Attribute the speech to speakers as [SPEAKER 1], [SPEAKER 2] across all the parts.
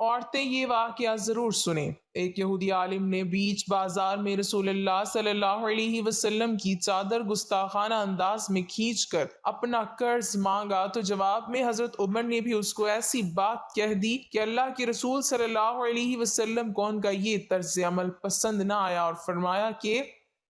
[SPEAKER 1] عورتیں یہ واقعہ ضرور سنیں۔ ایک یہودی عالم نے بیچ بازار میں رسول اللہ صلی اللہ علیہ وسلم کی چادر گستاخانہ انداز میں کھینچ کر اپنا قرض مانگا تو جواب میں حضرت عمر نے بھی اس کو ایسی بات کہہ دی کہ اللہ کے رسول صلی اللہ علیہ وسلم کو ان کا یہ طرز عمل پسند نہ آیا اور فرمایا کہ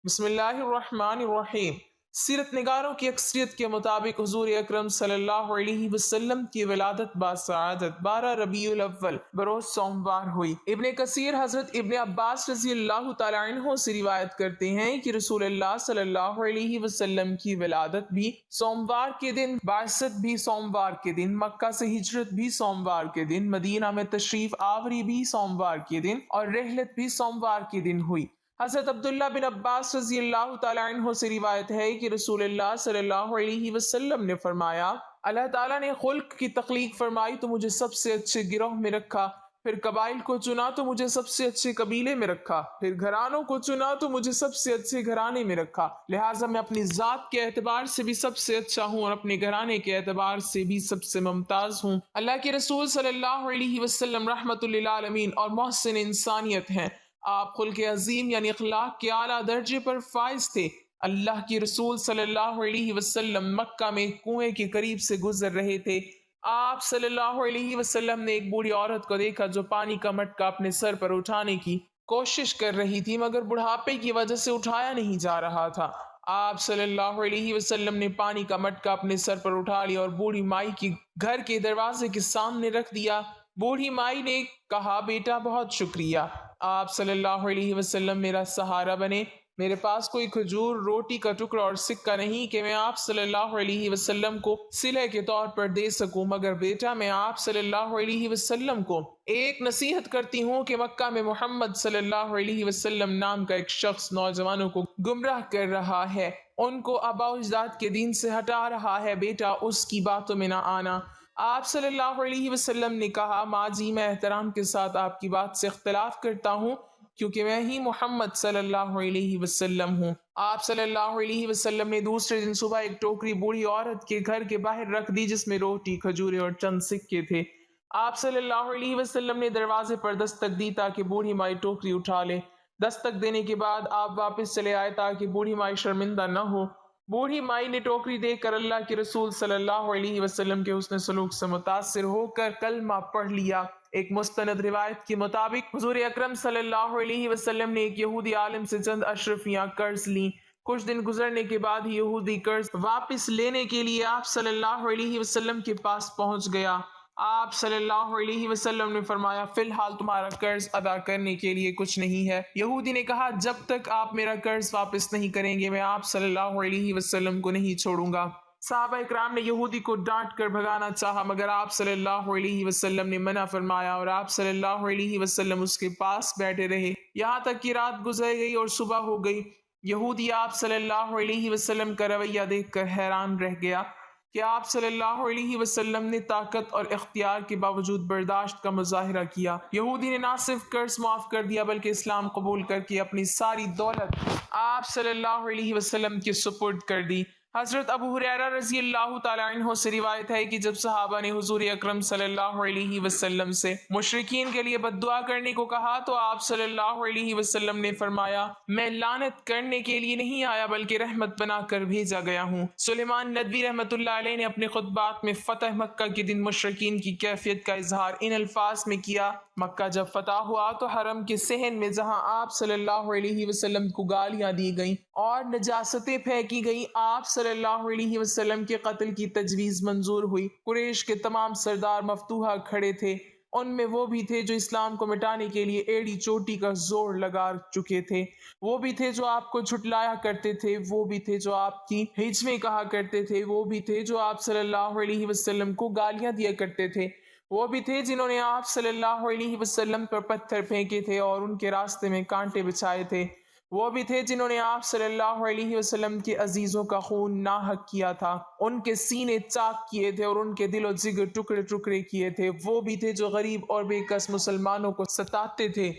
[SPEAKER 1] بسم اللہ الرحمن الرحیم۔ سیرت نگاروں کی اکثریت کے مطابق حضور اکرم صلی اللہ علیہ وسلم کی ولادت باسعادت 12 ربیع الاول بروز سوموار ہوئی۔ ابن کثیر حضرت ابن عباس رضی اللہ تعالیٰ عنہ سے روایت کرتے ہیں کہ رسول اللہ صلی اللہ علیہ وسلم کی ولادت بھی سوموار کے دن، بعثت بھی سوموار کے دن، مکہ سے ہجرت بھی سوموار کے دن، مدینہ میں تشریف آوری بھی سوموار کے دن اور رحلت بھی سوموار کے دن ہوئی۔ حضرت عبداللہ بن عباس رضی اللہ تعالیٰ عنہ سے روایت ہے کہ رسول اللہ صلی اللہ علیہ وسلم نے فرمایا، اللہ تعالیٰ نے خلق کی تخلیق فرمائی تو مجھے سب سے اچھے گروہ میں رکھا، پھر قبائل کو چنا تو مجھے سب سے اچھے قبیلے میں رکھا، پھر گھرانوں کو چنا تو مجھے سب سے اچھے گھرانے میں رکھا، لہٰذا میں اپنی ذات کے اعتبار سے بھی سب سے اچھا ہوں اور اپنے گھرانے کے اعتبار سے بھی سب سے ممتاز ہوں۔ اللہ کے رسول صلی اللہ علیہ وسلم رحمت للعالمین اور محسن انسانیت ہیں۔ آپ خلق عظیم یعنی اخلاق کے اعلیٰ درجے پر فائز تھے۔ اللہ کے رسول صلی اللہ علیہ وسلم مکہ میں کنویں کے قریب سے گزر رہے تھے۔ آپ صلی اللہ علیہ وسلم نے ایک بوڑھی عورت کو دیکھا جو پانی کا مٹکا اپنے سر پر اٹھانے کی کوشش کر رہی تھی مگر بڑھاپے کی وجہ سے اٹھایا نہیں جا رہا تھا۔ آپ صلی اللہ علیہ وسلم نے پانی کا مٹکا اپنے سر پر اٹھا لیا اور بوڑھی مائی کی گھر کے دروازے کے سامنے رکھ دیا۔ بوڑھی مائی نے کہا، بیٹا بہت شکریہ، آپ صلی اللہ علیہ وسلم میرا سہارا بنے۔ میرے پاس کوئی کھجور، روٹی کا ٹکڑا اور سکہ نہیں کہ میں آپ صلی اللہ علیہ وسلم کو صلہ کے طور پر دے سکوں، مگر بیٹا میں آپ صلی اللہ علیہ وسلم کو ایک نصیحت کرتی ہوں کہ مکہ میں محمد صلی اللہ علیہ وسلم نام کا ایک شخص نوجوانوں کو گمراہ کر رہا ہے، ان کو آباء و اجداد کے دین سے ہٹا رہا ہے، بیٹا اس کی باتوں میں نہ آنا۔ آپ صلی اللہ علیہ وسلم نے کہا، ماں جی میں احترام کے ساتھ آپ کی بات سے اختلاف کرتا ہوں کیونکہ میں ہی محمد صلی اللہ علیہ وسلم ہوں۔ آپ صلی اللہ علیہ وسلم نے دوسرے دن صبح ایک ٹوکری بوڑھی عورت کے گھر کے باہر رکھ دی جس میں روٹی، کھجورے اور چند سکے تھے۔ آپ صلی اللہ علیہ وسلم نے دروازے پر دستک دی تاکہ بوڑھی مائی ٹوکری اٹھا لے۔ دستک دینے کے بعد آپ واپس چلے آئے تاکہ بوڑھی مائی شرمندہ نہ ہو۔ بوڑھی مائی نے ٹوکری دیکھ کر اللہ کے رسول صلی اللہ علیہ وسلم کے حسن سلوک سے متاثر ہو کر کلمہ پڑھ لیا۔ ایک مستند روایت کے مطابق حضور اکرم صلی اللہ علیہ وسلم نے ایک یہودی عالم سے چند اشرفیاں قرض لیں۔ کچھ دن گزرنے کے بعد یہودی قرض واپس لینے کے لیے آپ صلی اللہ علیہ وسلم کے پاس پہنچ گیا۔ آپ صلی اللہ علیہ وسلم نے فرمایا، فی الحال تمہارا قرض ادا کرنے کے لیے کچھ نہیں ہے۔ یہودی نے کہا، جب تک آپ میرا قرض واپس نہیں کریں گے میں آپ صلی اللہ علیہ وسلم کو نہیں چھوڑوں گا۔ صحابہ اکرام نے یہودی کو ڈانٹ کر بھگانا چاہا مگر آپ صلی اللہ علیہ وسلم نے منع فرمایا اور آپ صلی اللہ علیہ وسلم اس کے پاس بیٹھے رہے یہاں تک کہ رات گزر گئی اور صبح ہو گئی۔ یہودی آپ صلی اللہ علیہ وسلم کا رویہ دیکھ کر حیران رہ گیا کہ آپ صلی اللہ علیہ وسلم نے طاقت اور اختیار کے باوجود برداشت کا مظاہرہ کیا۔ یہودی نے نہ صرف قرض معاف کر دیا بلکہ اسلام قبول کر کے اپنی ساری دولت آپ صلی اللہ علیہ وسلم کے سپرد کر دی۔ حضرت ابو ہریرہ رضی اللہ تعالیٰ عنہ سے روایت ہے کہ جب صحابہ نے حضور اکرم صلی اللہ علیہ وسلم سے مشرکین کے لیے بد دعا کرنے کو کہا تو آپ صلی اللہ علیہ وسلم نے فرمایا، میں لعنت کرنے کے لیے نہیں آیا بلکہ رحمت بنا کر بھیجا گیا ہوں۔ سلیمان ندوی رحمۃ اللہ علیہ نے اپنے خطبات میں فتح مکہ کے دن مشرکین کی کیفیت کا اظہار ان الفاظ میں کیا، مکہ جب فتح ہوا تو حرم کے صحن میں جہاں آپ صلی اللہ علیہ وسلم کو گالیاں دی گئیں اور نجاستیں پھینکی گئیں، آپ صلی اللہ علیہ وسلم کے قتل کی تجویز منظور ہوئی۔ قریش کے تمام سردار مفتوحہ کھڑے تھے، ان میں وہ بھی تھے جو اسلام کو مٹانے کے لیے ایڑی چوٹی کا زور لگا چکے تھے، وہ بھی تھے جو آپ کو جھٹلایا کرتے تھے، وہ بھی تھے جو آپ کی ہجویں کہا کرتے تھے، وہ بھی تھے جو آپ صلی اللہ علیہ وسلم کو گالیاں دیا کرتے تھے، وہ بھی تھے جنہوں نے آپ صلی اللہ علیہ وسلم پر پتھر پھینکے تھے اور ان کے راستے میں کانٹے بچھائے تھے، وہ بھی تھے جنہوں نے آپ صلی اللہ علیہ وسلم کے عزیزوں کا خون ناحق کیا تھا، ان کے سینے چاک کیے تھے اور ان کے دل و جگر ٹکڑے ٹکڑے کیے تھے، وہ بھی تھے جو غریب اور بے کس مسلمانوں کو ستاتے تھے،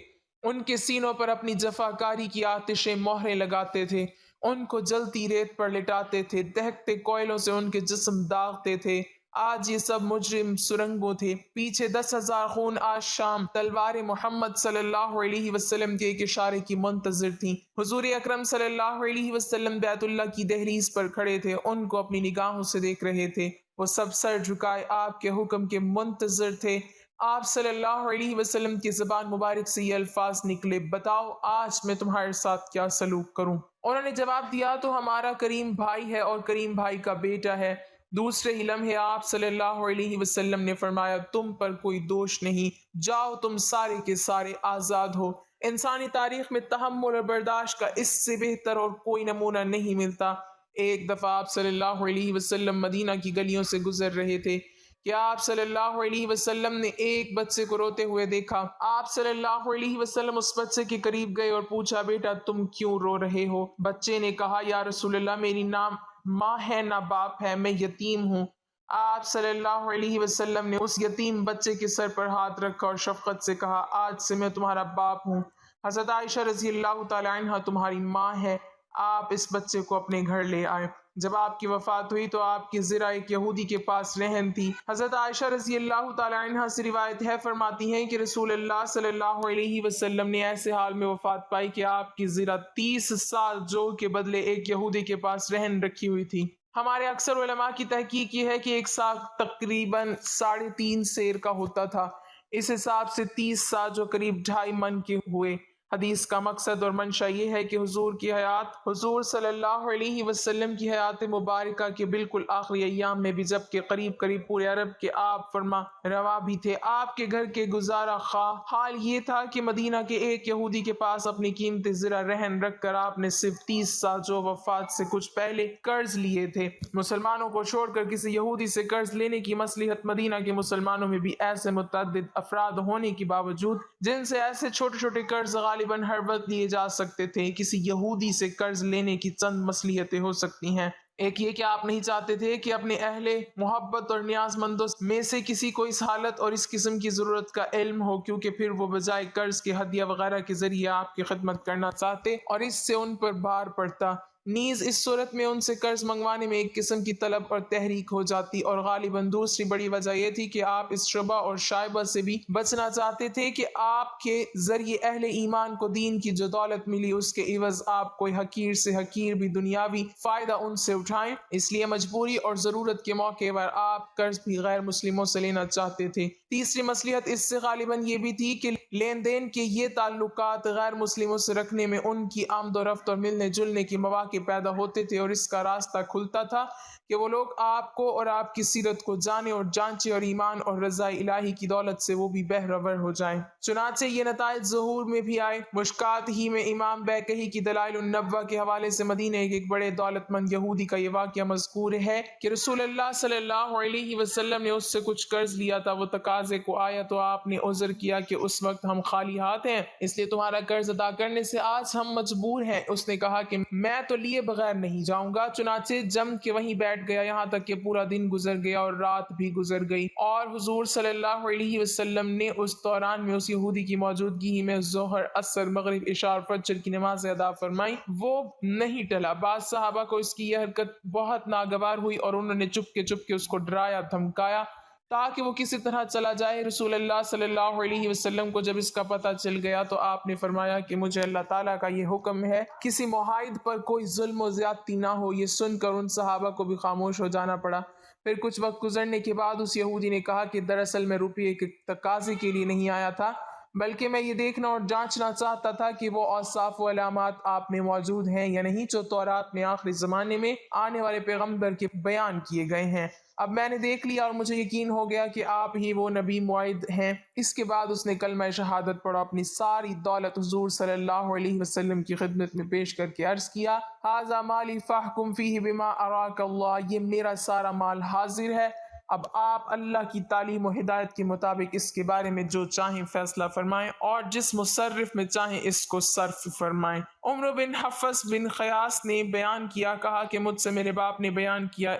[SPEAKER 1] ان کے سینوں پر اپنی جفاکاری کی آتشیں مہریں لگاتے تھے، ان کو جلتی ریت پر لٹاتے تھے، دہکتے کوئلوں سے ان کے جسم داغتے تھے، آج یہ سب مجرم سرنگوں تھے، پیچھے 10,000 خون آج شام تلوار محمد صلی اللہ علیہ وسلم کے ایک اشارے کی منتظر تھیں۔ حضور اکرم صلی اللہ علیہ وسلم بیت اللہ کی دہلیز پر کھڑے تھے، ان کو اپنی نگاہوں سے دیکھ رہے تھے۔ وہ سب سر جھکائے آپ کے حکم کے منتظر تھے۔ آپ صلی اللہ علیہ وسلم کی زبان مبارک سے یہ الفاظ نکلے، بتاؤ آج میں تمہارے ساتھ کیا سلوک کروں؟ انہوں نے جواب دیا، تو ہمارا کریم بھائی ہے اور کریم بھائی کا بیٹا ہے۔ دوسرے ہی لمحے آپ صلی اللہ علیہ وسلم نے فرمایا، تم پر کوئی دوش نہیں، جاؤ تم سارے کے سارے آزاد ہو۔ انسانی تاریخ میں تحمل اور برداشت کا اس سے بہتر اور کوئی نمونہ نہیں ملتا۔ ایک دفعہ آپ صلی اللہ علیہ وسلم مدینہ کی گلیوں سے گزر رہے تھے کہ آپ صلی اللہ علیہ وسلم نے ایک بچے کو روتے ہوئے دیکھا۔ آپ صلی اللہ علیہ وسلم اس بچے کے قریب گئے اور پوچھا، بیٹا تم کیوں رو رہے ہو؟ بچے نے کہا، یا رسول اللہ میری نہ ماں ہے نہ باپ ہے، میں یتیم ہوں۔ آپ صلی اللہ علیہ وسلم نے اس یتیم بچے کے سر پر ہاتھ رکھا اور شفقت سے کہا، آج سے میں تمہارا باپ ہوں۔ حضرت عائشہ رضی اللہ تعالی عنہ تمہاری ماں ہے۔ آپ اس بچے کو اپنے گھر لے آئے۔ جب آپ کی وفات ہوئی تو آپ کی زرہ ایک یہودی کے پاس رہن تھی۔ حضرت عائشہ رضی اللہ تعالی عنہ سے روایت ہے، فرماتی ہیں کہ رسول اللہ صلی اللہ علیہ وسلم نے ایسے حال میں وفات پائی کہ آپ کی زرہ 30 سال جو کے بدلے ایک یہودی کے پاس رہن رکھی ہوئی تھی۔ ہمارے اکثر علماء کی تحقیق یہ ہے کہ ایک سال تقریباً 3.5 سیر کا ہوتا تھا۔ اس حساب سے 30 سال جو قریب 2.5 من کے ہوئے۔ حدیث کا مقصد اور منشا یہ ہے کہ حضور صلی اللہ علیہ وسلم کی حیات مبارکہ کے بالکل آخری ایام میں بھی، جبکہ قریب پورے عرب کے آپ فرما روا بھی تھے، آپ کے گھر کے گزارا خواہ حال یہ تھا کہ مدینہ کے ایک یہودی کے پاس اپنی قیمتی زرہ رہن رکھ کر آپ نے صرف 30 سال جو وفات سے کچھ پہلے قرض لیے تھے۔ مسلمانوں کو چھوڑ کر کسی یہودی سے قرض لینے کی مصلحت مدینہ کے مسلمانوں میں بھی ایسے متعدد افراد ہونے کے باوجود جن سے ایسے چھوٹے قرض غالباً ہر وقت لیے جا سکتے تھے، کسی یہودی سے قرض لینے کی چند مصلحتیں ہو سکتی ہیں۔ ایک یہ کہ آپ نہیں چاہتے تھے کہ اپنے اہل محبت اور نیاز مندوں میں سے کسی کو اس حالت اور اس قسم کی ضرورت کا علم ہو، کیونکہ پھر وہ بجائے قرض کے ہدیہ وغیرہ کے ذریعے آپ کی خدمت کرنا چاہتے اور اس سے ان پر بار پڑتا۔ نیز اس صورت میں ان سے قرض منگوانے میں ایک قسم کی طلب اور تحریک ہو جاتی، اور غالباً دوسری بڑی وجہ یہ تھی کہ آپ اس شبہ اور شائبہ سے بھی بچنا چاہتے تھے کہ آپ کے ذریعے اہل ایمان کو دین کی جو دولت ملی اس کے عوض آپ کوئی حقیر سے حقیر بھی دنیاوی فائدہ ان سے اٹھائیں۔ اس لیے مجبوری اور ضرورت کے موقع پر آپ قرض بھی غیر مسلموں سے لینا چاہتے تھے۔ تیسری مصلحت اس سے غالباً یہ بھی تھی کہ لین دین کے یہ تعلقات غیر مسلموں سے رکھنے میں ان کی آمد و رفت اور ملنے جلنے کے مواقع پیدا ہوتے تھے، اور اس کا راستہ کھلتا تھا کہ وہ لوگ آپ کو اور آپ کی سیرت کو جانے اور جانچے، اور ایمان اور رضا الہی کی دولت سے وہ بھی بہرور ہو جائیں۔ چنانچہ یہ نتائج ظہور میں بھی آئے۔ مشکات ہی میں امام بیکہی کی دلائل النبوہ کے حوالے سے مدینہ ایک بڑے دولت مند یہودی کا یہ واقعہ مذکور ہے کہ رسول اللہ صلی اللہ علیہ وسلم نے اس سے کچھ قرض لیا تھا۔ وہ تقاضے کو آیا تو آپ نے عذر کیا کہ اس وقت ہم خالی ہاتھ ہیں، اس لیے تمہارا قرض ادا کرنے سے آج ہم مجبور ہیں۔ اس نے کہا کہ میں تو لیے بغیر نہیں جاؤں گا، چنانچہ جم کے وہیں بیٹھ گیا، یہاں تک کہ پورا دن گزر گیا اور رات بھی گزر گئی، اور حضور صلی اللہ علیہ وسلم نے اس دوران میں اس یہودی کی موجودگی ہی میں ظہر، عصر، مغرب، عشاء اور فجر کی نماز ادا فرمائی۔ وہ نہیں ٹلا۔ بعض صحابہ کو اس کی یہ حرکت بہت ناگوار ہوئی اور انہوں نے چپ کے اس کو ڈرایا دھمکایا تاکہ وہ کسی طرح چلا جائے۔ رسول اللہ صلی اللہ علیہ وسلم کو جب اس کا پتہ چل گیا تو آپ نے فرمایا کہ مجھے اللہ تعالیٰ کا یہ حکم ہے، کسی معاہد پر کوئی ظلم و زیادتی نہ ہو۔ یہ سن کر ان صحابہ کو بھی خاموش ہو جانا پڑا۔ پھر کچھ وقت گزرنے کے بعد اس یہودی نے کہا کہ دراصل میں روپیے کے تقاضے کے لیے نہیں آیا تھا، بلکہ میں یہ دیکھنا اور جانچنا چاہتا تھا کہ وہ اوصاف و علامات آپ میں موجود ہیں یا نہیں جو تورات میں آخری زمانے میں آنے والے پیغمبر کے بیان کیے گئے ہیں۔ اب میں نے دیکھ لیا اور مجھے یقین ہو گیا کہ آپ ہی وہ نبی موعد ہیں۔ اس کے بعد اس نے کلمہ شہادت پڑھا، اپنی ساری دولت حضور صلی اللہ علیہ وسلم کی خدمت میں پیش کر کے عرض کیا، ھذا مالی فاحکم فیہ بما اراک اللہ، یہ میرا سارا مال حاضر ہے، اب آپ اللہ کی تعلیم و ہدایت کے مطابق اس کے بارے میں جو چاہیں فیصلہ فرمائیں اور جس مصرف میں چاہیں اس کو صرف فرمائیں۔ عمر بن حفص بن خیاس نے بیان کیا، کہا کہ مجھ سے میرے باپ نے بیان کیا،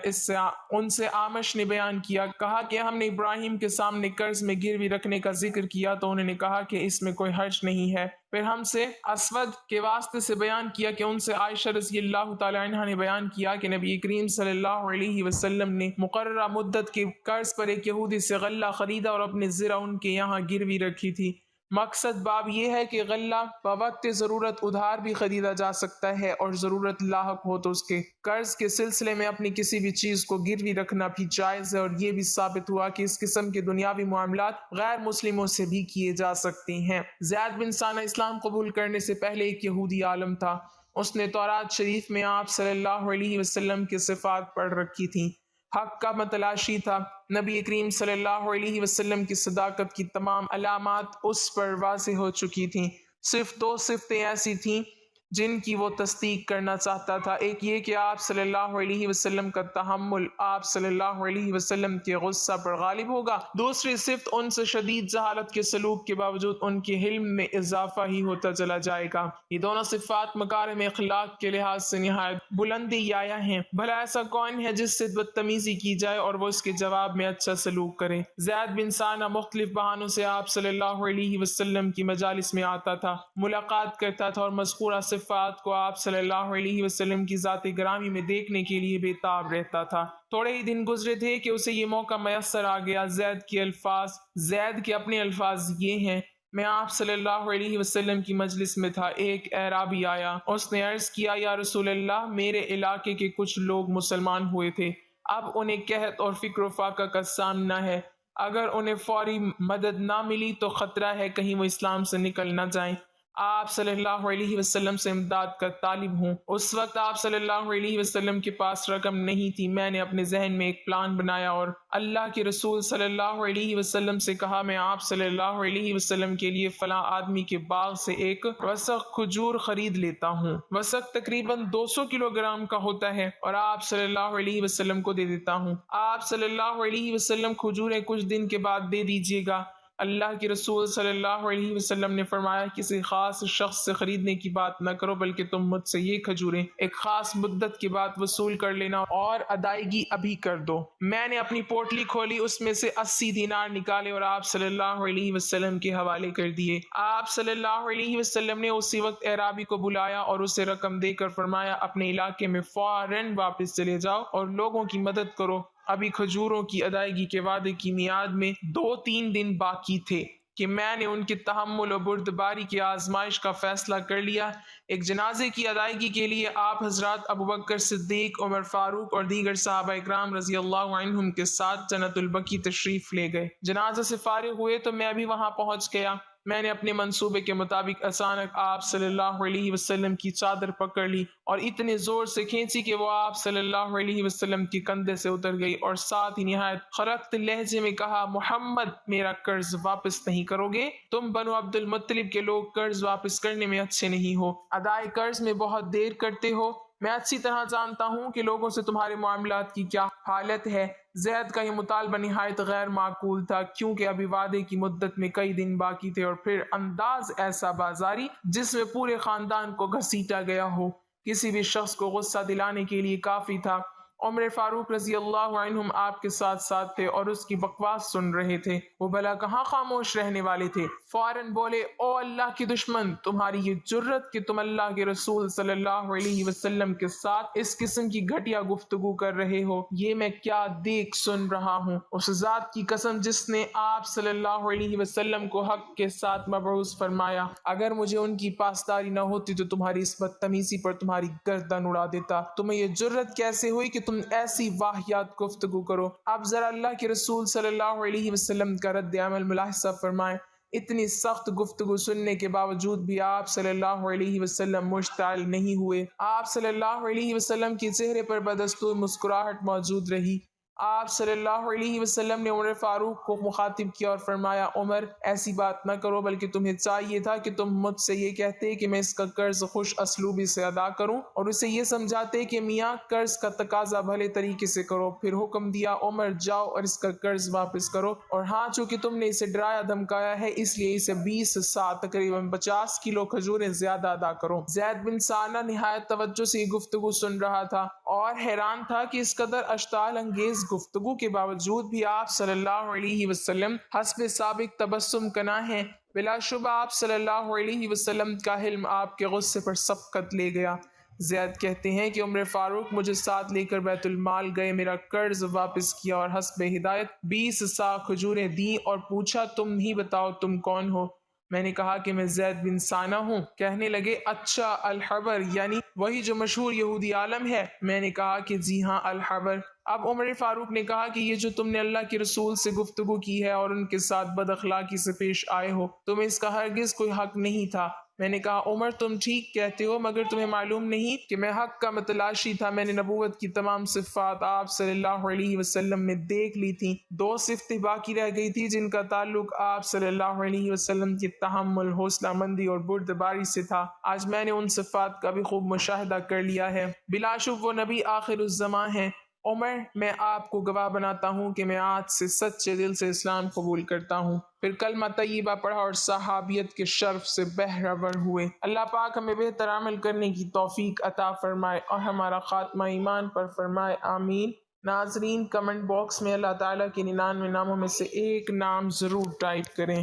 [SPEAKER 1] ان سے آمش نے بیان کیا، کہا کہ ہم نے ابراہیم کے سامنے قرض میں گروی رکھنے کا ذکر کیا تو انہوں نے کہا کہ اس میں کوئی حرج نہیں ہے۔ پھر ہم سے اسود کے واسطے سے بیان کیا کہ ان سے عائشہ رضی اللہ تعالی عنہ نے بیان کیا کہ نبی کریم صلی اللہ علیہ وسلم نے مقررہ مدت کے قرض پر ایک یہودی سے غلہ خریدا اور اپنے زرہ ان کے یہاں گروی رکھی تھی۔ مقصد باب یہ ہے کہ غلہ بوقت ضرورت ادھار بھی خریدا جا سکتا ہے، اور ضرورت لاحق ہو تو اس کے قرض کے سلسلے میں اپنی کسی بھی چیز کو گروی رکھنا بھی جائز ہے، اور یہ بھی ثابت ہوا کہ اس قسم کے دنیاوی معاملات غیر مسلموں سے بھی کیے جا سکتے ہیں۔ زید بن ثانہ اسلام قبول کرنے سے پہلے ایک یہودی عالم تھا۔ اس نے تورات شریف میں آپ صلی اللہ علیہ وسلم کی صفات پڑھ رکھی تھیں۔ حق کا متلاشی تھا۔ نبی کریم صلی اللہ علیہ وسلم کی صداقت کی تمام علامات اس پر واضح ہو چکی تھیں۔ صرف دو صفتیں ایسی تھیں جن کی وہ تصدیق کرنا چاہتا تھا، ایک یہ کہ آپ صلی اللہ علیہ وسلم کا تحمل آپ صلی اللہ علیہ وسلم کے غصہ پر غالب ہوگا، دوسری صفت ان سے شدید جہالت کے سلوک کے باوجود ان کے علم میں اضافہ ہی ہوتا چلا جائے گا۔ یہ دونوں صفات مکارم اخلاق کے لحاظ سے نہایت بلندی یایا ہیں۔ بھلا ایسا کون ہے جس سے بدتمیزی کی جائے اور وہ اس کے جواب میں اچھا سلوک کرے؟ زید بن ثانہ مختلف بہانوں سے آپ صلی اللہ علیہ وسلم کی مجالس میں آتا تھا، ملاقات کرتا تھا اور مذکورہ صفات کو آپ صلی اللہ علیہ وسلم کی ذات گرامی میں دیکھنے کے لیے بے تاب رہتا تھا۔ تھوڑے ہی دن گزرے تھے کہ اسے یہ موقع میسر آ گیا۔ زید کے اپنے الفاظ یہ ہیں: میں آپ صلی اللہ علیہ وسلم کی مجلس میں تھا، ایک اعرابی آیا، اس نے عرض کیا یا رسول اللہ، میرے علاقے کے کچھ لوگ مسلمان ہوئے تھے، اب انہیں قحط اور فقر و فاقہ کا سامنا ہے، اگر انہیں فوری مدد نہ ملی تو خطرہ ہے کہیں وہ اسلام سے نکل نہ جائیں، آپ صلی اللہ علیہ وسلم سے امداد کا طالب ہوں۔ اس وقت آپ صلی اللہ علیہ وسلم کے پاس رقم نہیں تھی۔ میں نے اپنے ذہن میں ایک پلان بنایا اور اللہ کے رسول صلی اللہ علیہ وسلم سے کہا، میں آپ صلی اللہ علیہ وسلم کے لیے فلاں آدمی کے باغ سے ایک وسق کھجور خرید لیتا ہوں۔ وسق تقریباً 200 کلو گرام کا ہوتا ہے، اور آپ صلی اللہ علیہ وسلم کو دے دیتا ہوں۔ آپ صلی اللہ علیہ وسلم کھجوریں کچھ دن کے بعد دے دیجیے گا۔ اللہ کے رسول صلی اللہ علیہ وسلم نے فرمایا، کسی خاص شخص سے خریدنے کی بات نہ کرو، بلکہ تم مجھ سے یہ کھجوریں ایک خاص مدت کے بعد وصول کر لینا اور ادائیگی ابھی کر دو۔ میں نے اپنی پوٹلی کھولی، اس میں سے 80 دینار نکالے اور آپ صلی اللہ علیہ وسلم کے حوالے کر دیے۔ آپ صلی اللہ علیہ وسلم نے اسی وقت اعرابی کو بلایا اور اسے رقم دے کر فرمایا، اپنے علاقے میں فوراً واپس چلے جاؤ اور لوگوں کی مدد کرو، ابھی کھجوروں کی ادائیگی کے وعدے کی میعاد میں 2-3 دن باقی تھے کہ میں نے ان کے تحمل و بردباری کی آزمائش کا فیصلہ کر لیا۔ ایک جنازے کی ادائیگی کے لیے آپ حضرات ابوبکر صدیق، عمر فاروق اور دیگر صحابہ اکرام رضی اللہ عنہم کے ساتھ جنت البقیع تشریف لے گئے۔ جنازہ سے فارغ ہوئے تو میں بھی وہاں پہنچ گیا۔ میں نے اپنے منصوبے کے مطابق اچانک آپ صلی اللہ علیہ وسلم کی چادر پکڑ لی اور اتنے زور سے کھینچی کہ وہ آپ صلی اللہ علیہ وسلم کی کندھے سے اتر گئی، اور ساتھ ہی نہایت خرخت لہجے میں کہا، محمد، میرا قرض واپس نہیں کرو گے؟ تم بنو عبد المطلب کے لوگ قرض واپس کرنے میں اچھے نہیں ہو، ادائے قرض میں بہت دیر کرتے ہو۔ میں اچھی طرح جانتا ہوں کہ لوگوں سے تمہارے معاملات کی کیا حالت ہے۔ زید کا یہ مطالبہ نہایت غیر معقول تھا، کیونکہ ابھی وعدے کی مدت میں کئی دن باقی تھے، اور پھر انداز ایسا بازاری جس میں پورے خاندان کو گھسیٹا گیا ہو، کسی بھی شخص کو غصہ دلانے کے لیے کافی تھا۔ عمر فاروق رضی اللہ عنہم آپ کے ساتھ ساتھ تھے اور اس کی بکواس سن رہے تھے۔ وہ بھلا کہاں خاموش رہنے والے تھے، فوراً بولے، او اللہ کے دشمن، تمہاری یہ جرت کہ تم اللہ کے رسول صلی اللہ علیہ وسلم کے ساتھ اس قسم کی گھٹیا گفتگو کر رہے ہو، یہ میں کیا دیکھ سن رہا ہوں؟ اس ذات کی قسم جس نے آپ صلی اللہ علیہ وسلم کو حق کے ساتھ مبعوث فرمایا، اگر مجھے ان کی پاسداری نہ ہوتی تو تمہاری اس بدتمیزی پر تمہاری گردن اڑا دیتا۔ تمہیں یہ جرت کیسے ہوئی کہ تم ایسی واہیات گفتگو کرو؟ اب ذرا اللہ کے رسول صلی اللہ علیہ وسلم کا رد عمل ملاحظہ فرمائیں۔ اتنی سخت گفتگو سننے کے باوجود بھی آپ صلی اللہ علیہ وسلم مشتعل نہیں ہوئے۔ آپ صلی اللہ علیہ وسلم کے چہرے پر بدستور مسکراہٹ موجود رہی۔ آپ صلی اللہ علیہ وسلم نے عمر فاروق کو مخاطب کیا اور فرمایا عمر ایسی بات نہ کرو، بلکہ تمہیں چاہیے تھا کہ تم مجھ سے یہ کہتے کہ میں اس کا قرض خوش اسلوبی سے ادا کروں، اور اسے یہ سمجھاتے کہ میاں قرض کا تقاضا بھلے طریقے سے کرو۔ پھر حکم دیا عمر جاؤ اور اس کا قرض واپس کرو، اور ہاں چونکہ تم نے اسے ڈرایا دھمکایا ہے اس لیے اسے 20 سا تقریباً 50 کلو کھجوریں زیادہ ادا کرو۔ زید بن ثانہ نہایت توجہ سے یہ گفتگو سن رہا تھا اور حیران تھا کہ اس قدر اشتعال انگیز گفتگو کے باوجود بھی آپ صلی اللہ علیہ وسلم حسب سابق تبسم کنا ہیں۔ بلا شبہ آپ صلی اللہ علیہ وسلم کا حلم آپ کے غصے پر سبقت لے گیا۔ زید کہتے ہیں کہ عمر فاروق مجھے ساتھ لے کر بیت المال گئے، میرا قرض واپس کیا اور حسب ہدایت 20 سا کھجوریں دیں اور پوچھا تم ہی بتاؤ تم کون ہو؟ میں نے کہا کہ میں زید بن ثانہ ہوں۔ کہنے لگے اچھا الحبر، یعنی وہی جو مشہور یہودی عالم ہے؟ میں نے کہا کہ جی ہاں الحبر۔ اب عمر فاروق نے کہا کہ یہ جو تم نے اللہ کے رسول سے گفتگو کی ہے اور ان کے ساتھ بد اخلاقی سے پیش آئے ہو، تمہیں اس کا ہرگز کوئی حق نہیں تھا۔ میں نے کہا عمر تم ٹھیک کہتے ہو، مگر تمہیں معلوم نہیں کہ میں حق کا متلاشی تھا۔ میں نے نبوت کی تمام صفات آپ صلی اللہ علیہ وسلم میں دیکھ لی تھیں، 2 صفتیں باقی رہ گئی تھی جن کا تعلق آپ صلی اللہ علیہ وسلم کی تحمل، حوصلہ مندی اور بردباری سے تھا۔ آج میں نے ان صفات کا بھی خوب مشاہدہ کر لیا ہے۔ بلا شبہ وہ نبی آخر الزماں ہیں۔ عمر میں آپ کو گواہ بناتا ہوں کہ میں آج سے سچے دل سے اسلام قبول کرتا ہوں۔ پھر کلمہ طیبہ پڑھا اور صحابیت کے شرف سے بہرہ ہوئے۔ اللہ پاک ہمیں بہتر عمل کرنے کی توفیق عطا فرمائے اور ہمارا خاتمہ ایمان پر فرمائے، آمین۔ ناظرین کمنٹ باکس میں اللہ تعالیٰ کے 99 ناموں میں سے ایک نام ضرور ٹائپ کریں۔